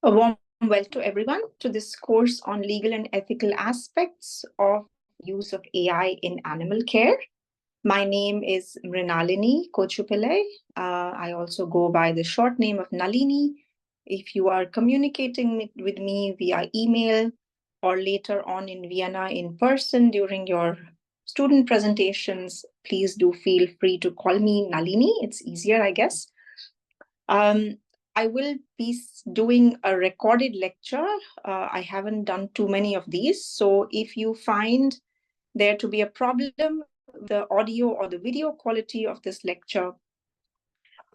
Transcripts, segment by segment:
A warm welcome to everyone to this course on legal and ethical aspects of use of AI in animal care. My name is Mrinalini Kochupillai. I also go by the short name of Nalini. If you are communicating with me via email or later on in Vienna in person during your student presentations, please do feel free to call me Nalini. It's easier, I guess. I will be doing a recorded lecture. I haven't done too many of these. So if you find there to be a problem with the audio or the video quality of this lecture,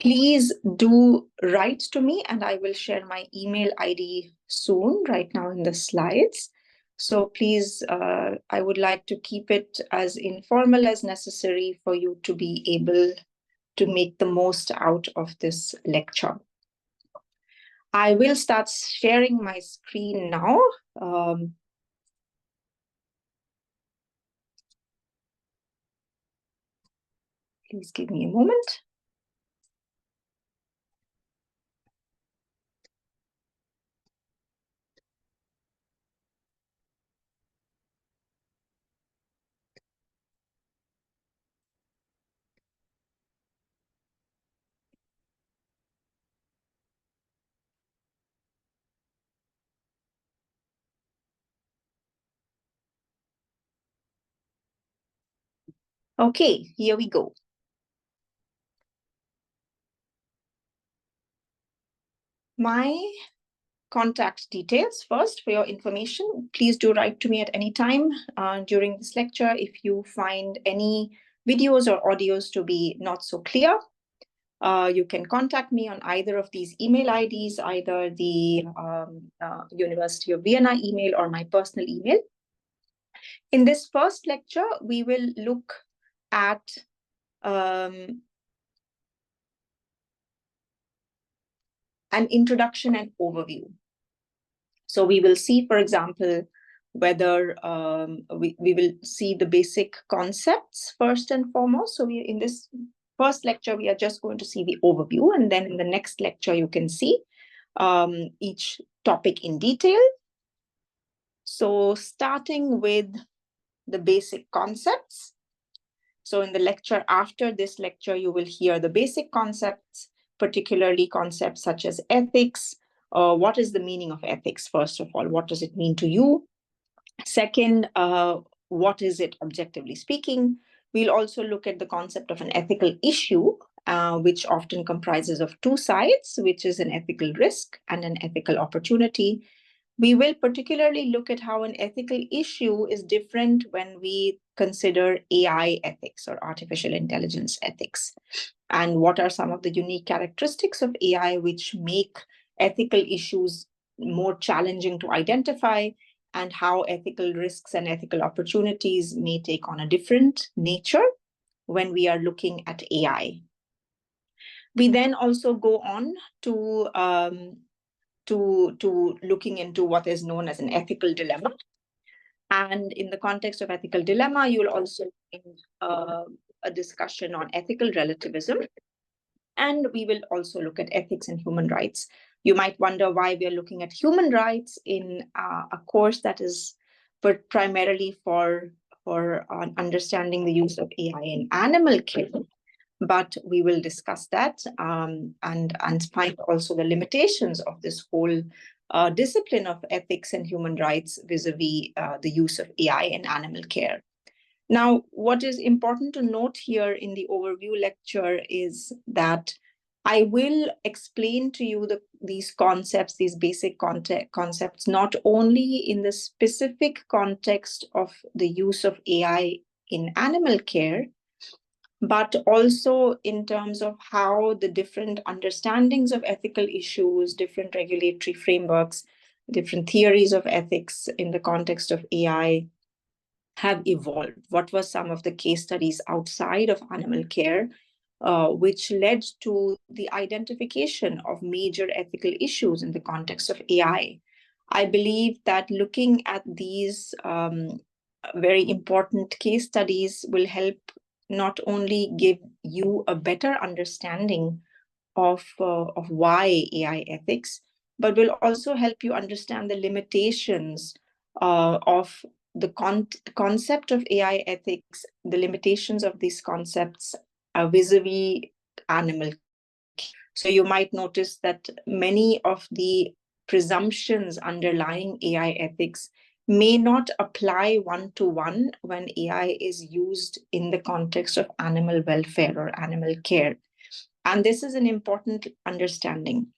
please do write to me and I will share my email ID soon, right now in the slides. So please, I would like to keep it as informal as necessary for you to be able to make the most out of this lecture. I will start sharing my screen now. Please give me a moment. Okay, here we go. My contact details first for your information. Please do write to me at any time during this lecture if you find any videos or audios to be not so clear. You can contact me on either of these email IDs, either the University of Vienna email or my personal email. In this first lecture, we will look at an introduction and overview. So we will see, for example, whether we will see the basic concepts first and foremost. So in this first lecture, we are just going to see the overview. And then in the next lecture, you can see each topic in detail. So starting with the basic concepts. So in the lecture after this lecture, you will hear the basic concepts, particularly concepts such as ethics. What is the meaning of ethics, first of all? What does it mean to you? Second, what is it objectively speaking? We'll also look at the concept of an ethical issue, which often comprises of two sides, which is an ethical risk and an ethical opportunity. We will particularly look at how an ethical issue is different when we consider AI ethics or artificial intelligence ethics. And what are some of the unique characteristics of AI which make ethical issues more challenging to identify, and how ethical risks and ethical opportunities may take on a different nature when we are looking at AI. We then also go on to looking into what is known as an ethical dilemma. And in the context of ethical dilemma, you'll also find a discussion on ethical relativism. And we will also look at ethics and human rights. You might wonder why we are looking at human rights in a course that is primarily for understanding the use of AI in animal care. But we will discuss that and find also the limitations of this whole discipline of ethics and human rights vis-a-vis the use of AI in animal care. Now, what is important to note here in the overview lecture is that I will explain to you these concepts, these basic concepts, not only in the specific context of the use of AI in animal care, but also in terms of how the different understandings of ethical issues, different regulatory frameworks, different theories of ethics in the context of AI have evolved. What were some of the case studies outside of animal care, which led to the identification of major ethical issues in the context of AI? I believe that looking at these very important case studies will help not only give you a better understanding of why AI ethics, but will also help you understand the limitations of the concept of AI ethics, the limitations of these concepts vis-a-vis animal. So you might notice that many of the presumptions underlying AI ethics may not apply one-to-one when AI is used in the context of animal welfare or animal care. And this is an important understanding.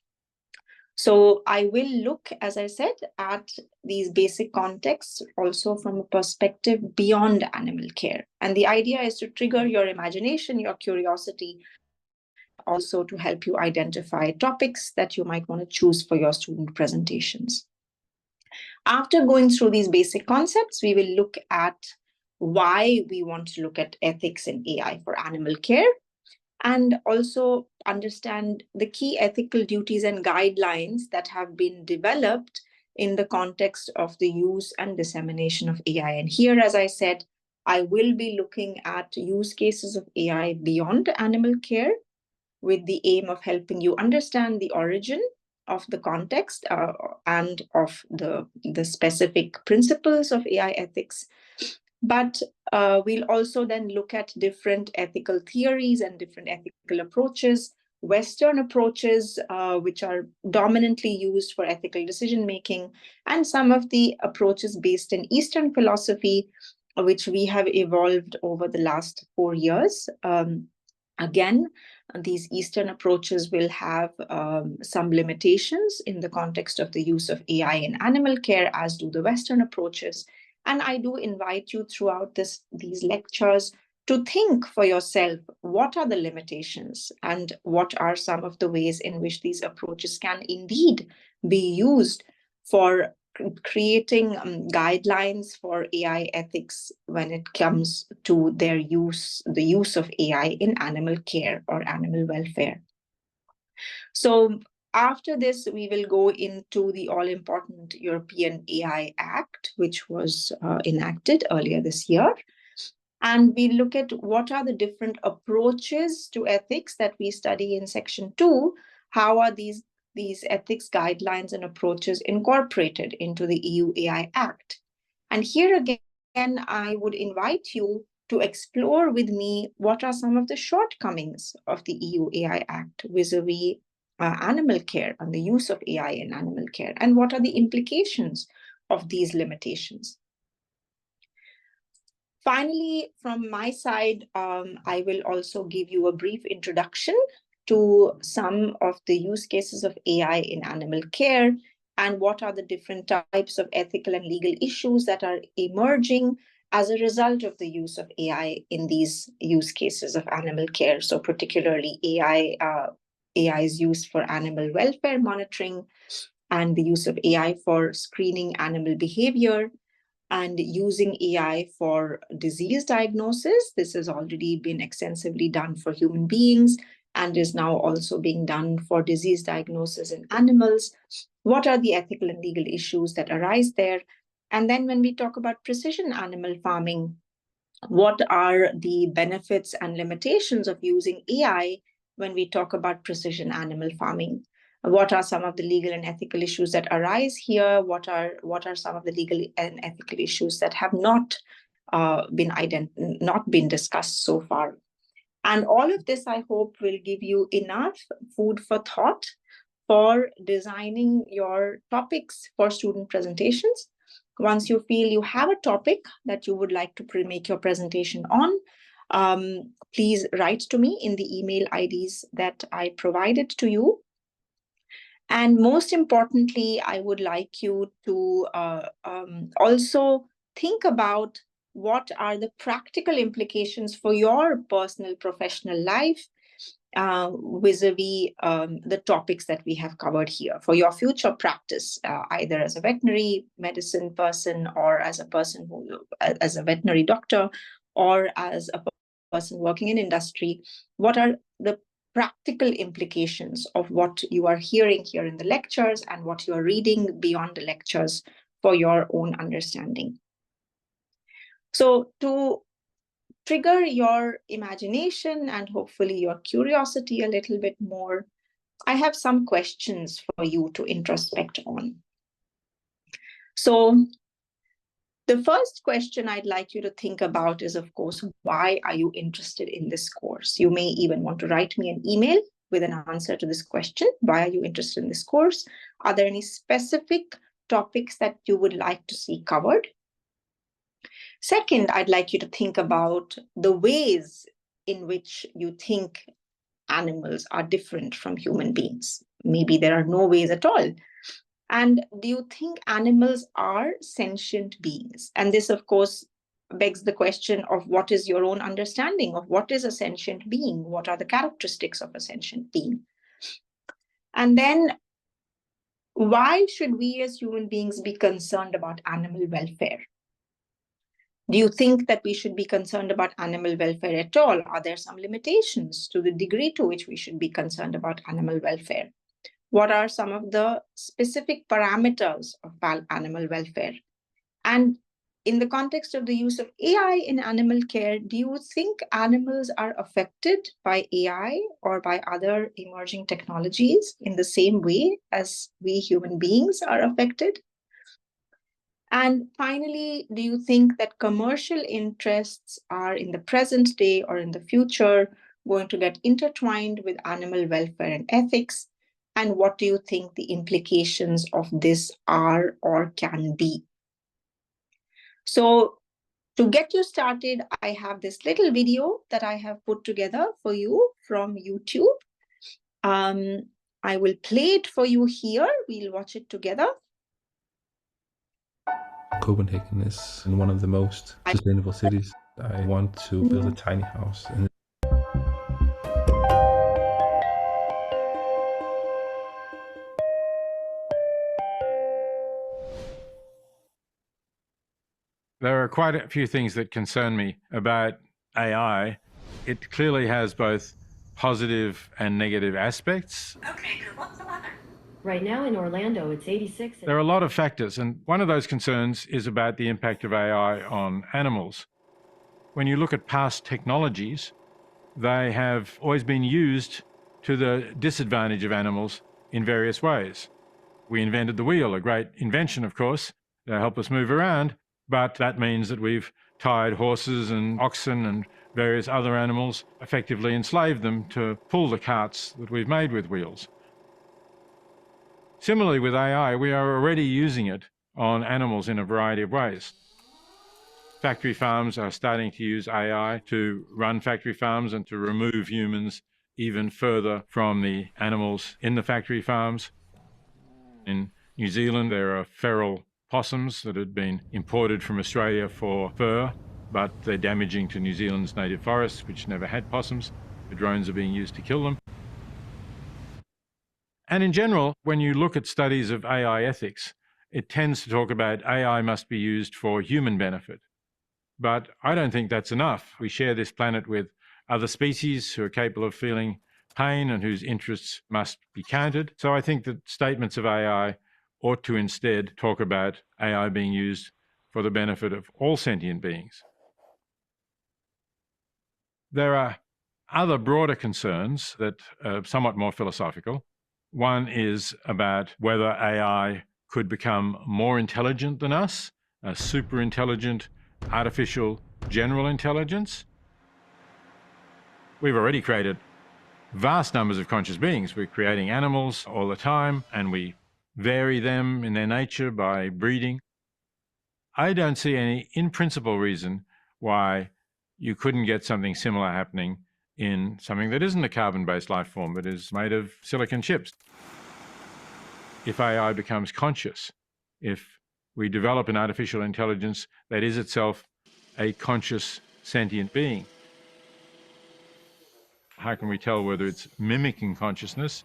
So I will look, as I said, at these basic contexts also from a perspective beyond animal care. And the idea is to trigger your imagination, your curiosity, also to help you identify topics that you might want to choose for your student presentations. After going through these basic concepts, we will look at why we want to look at ethics in AI for animal care, and also understand the key ethical duties and guidelines that have been developed in the context of the use and dissemination of AI. And here, as I said, I will be looking at use cases of AI beyond animal care, with the aim of helping you understand the origin of the context and of the specific principles of AI ethics. But we'll also then look at different ethical theories and different ethical approaches, Western approaches, which are dominantly used for ethical decision making, and some of the approaches based in Eastern philosophy, which we have evolved over the last 4 years. Again, these Eastern approaches will have some limitations in the context of the use of AI in animal care, as do the Western approaches. And I do invite you throughout these lectures to think for yourself, what are the limitations and what are some of the ways in which these approaches can indeed be used for creating guidelines for AI ethics when it comes to their use, the use of AI in animal care or animal welfare. So after this, we will go into the all-important European AI Act, which was enacted earlier this year. And we look at what are the different approaches to ethics that we study in section 2. How are these ethics guidelines and approaches incorporated into the EU AI Act? And here again, I would invite you to explore with me what are some of the shortcomings of the EU AI Act vis-a-vis animal care and the use of AI in animal care, and what are the implications of these limitations. Finally, from my side, I will also give you a brief introduction to some of the use cases of AI in animal care and what are the different types of ethical and legal issues that are emerging as a result of the use of AI in these use cases of animal care. So particularly AI is used for animal welfare monitoring, and the use of AI for screening animal behavior, and using AI for disease diagnosis. This has already been extensively done for human beings and is now also being done for disease diagnosis in animals. What are the ethical and legal issues that arise there? And then when we talk about precision animal farming, what are the benefits and limitations of using AI when we talk about precision animal farming? What are some of the legal and ethical issues that arise here? What are some of the legal and ethical issues that have not been discussed so far? And all of this, I hope, will give you enough food for thought for designing your topics for student presentations. Once you feel you have a topic that you would like to make your presentation on, please write to me in the email IDs that I provided to you. And most importantly, I would like you to also think about what are the practical implications for your personal professional life vis-a-vis the topics that we have covered here for your future practice, either as a veterinary medicine person or as a person as a veterinary doctor or as a person working in industry. What are the practical implications of what you are hearing here in the lectures and what you are reading beyond the lectures for your own understanding? So to trigger your imagination and hopefully your curiosity a little bit more, I have some questions for you to introspect on. So the first question I'd like you to think about is, of course, why are you interested in this course? You may even want to write me an email with an answer to this question. Why are you interested in this course? Are there any specific topics that you would like to see covered? Second, I'd like you to think about the ways in which you think animals are different from human beings. Maybe there are no ways at all. And do you think animals are sentient beings? And this, of course, begs the question of what is your own understanding of what is a sentient being? What are the characteristics of a sentient being? And then, why should we as human beings be concerned about animal welfare? Do you think that we should be concerned about animal welfare at all? Are there some limitations to the degree to which we should be concerned about animal welfare? What are some of the specific parameters of animal welfare? And in the context of the use of AI in animal care, do you think animals are affected by AI or by other emerging technologies in the same way as we human beings are affected? And finally, do you think that commercial interests are in the present day or in the future going to get intertwined with animal welfare and ethics? And what do you think the implications of this are or can be? So to get you started, I have this little video that I have put together for you from YouTube. I will play it for you here. We'll watch it together. Copenhagen is one of the most sustainable cities. I want to build a tiny house in it. There are quite a few things that concern me about AI. It clearly has both positive and negative aspects. Okay, good. What's the weather? Right now in Orlando, it's 86. There are a lot of factors, and one of those concerns is about the impact of AI on animals. When you look at past technologies, they have always been used to the disadvantage of animals in various ways. We invented the wheel, a great invention, of course, to help us move around, but that means that we've tied horses and oxen and various other animals, effectively enslaved them to pull the carts that we've made with wheels. Similarly with AI, we are already using it on animals in a variety of ways. Factory farms are starting to use AI to run factory farms and to remove humans even further from the animals in the factory farms. In New Zealand, there are feral possums that had been imported from Australia for fur, but they're damaging to New Zealand's native forests, which never had possums. The drones are being used to kill them. And in general, when you look at studies of AI ethics, it tends to talk about AI must be used for human benefit. But I don't think that's enough. We share this planet with other species who are capable of feeling pain and whose interests must be counted. So I think that statements of AI ought to instead talk about AI being used for the benefit of all sentient beings. There are other broader concerns that are somewhat more philosophical. One is about whether AI could become more intelligent than us, a super intelligent, artificial general intelligence. We've already created vast numbers of conscious beings. We're creating animals all the time, and we vary them in their nature by breeding. I don't see any in-principle reason why you couldn't get something similar happening in something that isn't a carbon-based life form, but is made of silicon chips. If AI becomes conscious, if we develop an artificial intelligence that is itself a conscious sentient being, how can we tell whether it's mimicking consciousness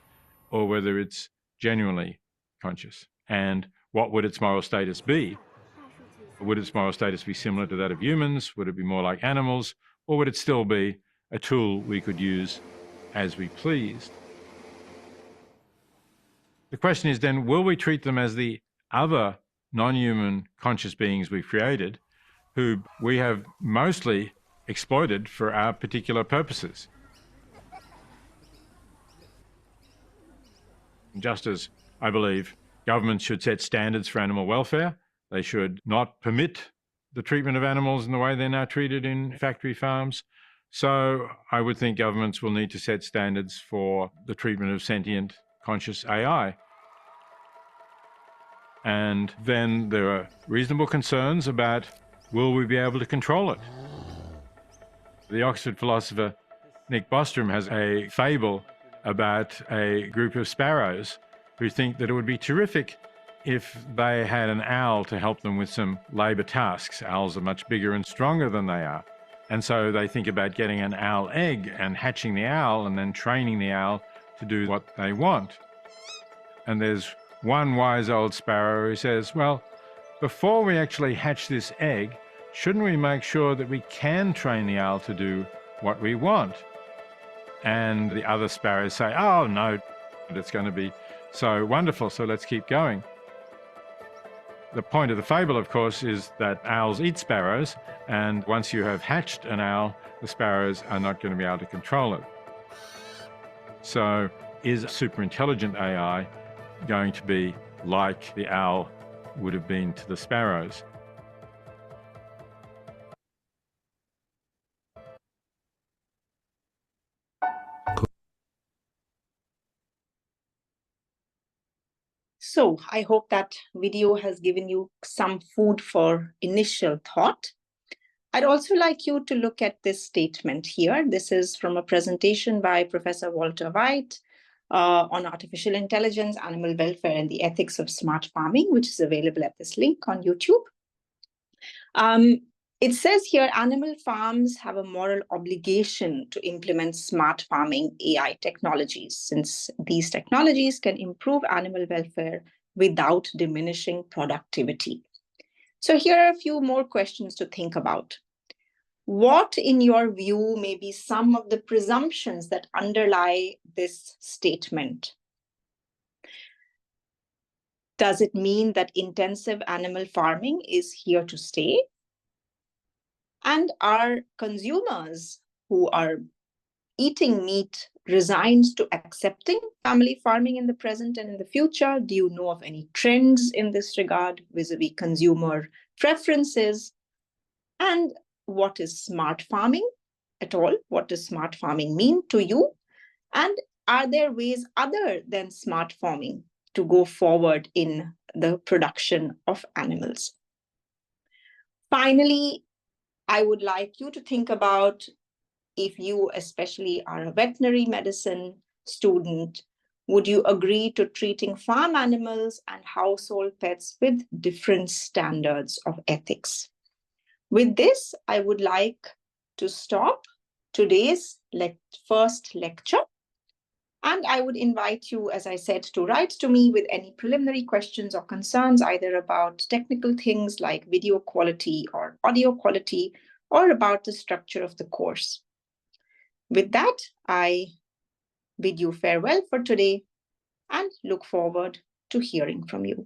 or whether it's genuinely conscious? And what would its moral status be? Would its moral status be similar to that of humans? Would it be more like animals? Or would it still be a tool we could use as we pleased? The question is then, will we treat them as the other non-human conscious beings we've created, who we have mostly exploited for our particular purposes? Just as I believe governments should set standards for animal welfare, they should not permit the treatment of animals in the way they're now treated in factory farms. So I would think governments will need to set standards for the treatment of sentient, conscious AI. And then there are reasonable concerns about, will we be able to control it? The Oxford philosopher Nick Bostrom has a fable about a group of sparrows who think that it would be terrific if they had an owl to help them with some labour tasks. Owls are much bigger and stronger than they are. And so they think about getting an owl egg and hatching the owl and then training the owl to do what they want. And there's one wise old sparrow who says, well, before we actually hatch this egg, shouldn't we make sure that we can train the owl to do what we want? And the other sparrows say, oh no, it's going to be so wonderful, so let's keep going. The point of the fable, of course, is that owls eat sparrows, and once you have hatched an owl, the sparrows are not going to be able to control it. So is superintelligent AI going to be like the owl would have been to the sparrows? So I hope that video has given you some food for initial thought. I'd also like you to look at this statement here. This is from a presentation by Professor Walter White on artificial intelligence, animal welfare, and the ethics of smart farming, which is available at this link on YouTube. It says here, animal farms have a moral obligation to implement smart farming AI technologies, since these technologies can improve animal welfare without diminishing productivity. So here are a few more questions to think about. What, in your view, may be some of the presumptions that underlie this statement? Does it mean that intensive animal farming is here to stay? And are consumers who are eating meat resigned to accepting family farming in the present and in the future? Do you know of any trends in this regard vis-a-vis consumer preferences? And what is smart farming at all? What does smart farming mean to you? And are there ways other than smart farming to go forward in the production of animals? Finally, I would like you to think about, if you especially are a veterinary medicine student, would you agree to treating farm animals and household pets with different standards of ethics? With this, I would like to stop today's first lecture. And I would invite you, as I said, to write to me with any preliminary questions or concerns, either about technical things like video quality or audio quality, or about the structure of the course. With that, I bid you farewell for today and look forward to hearing from you.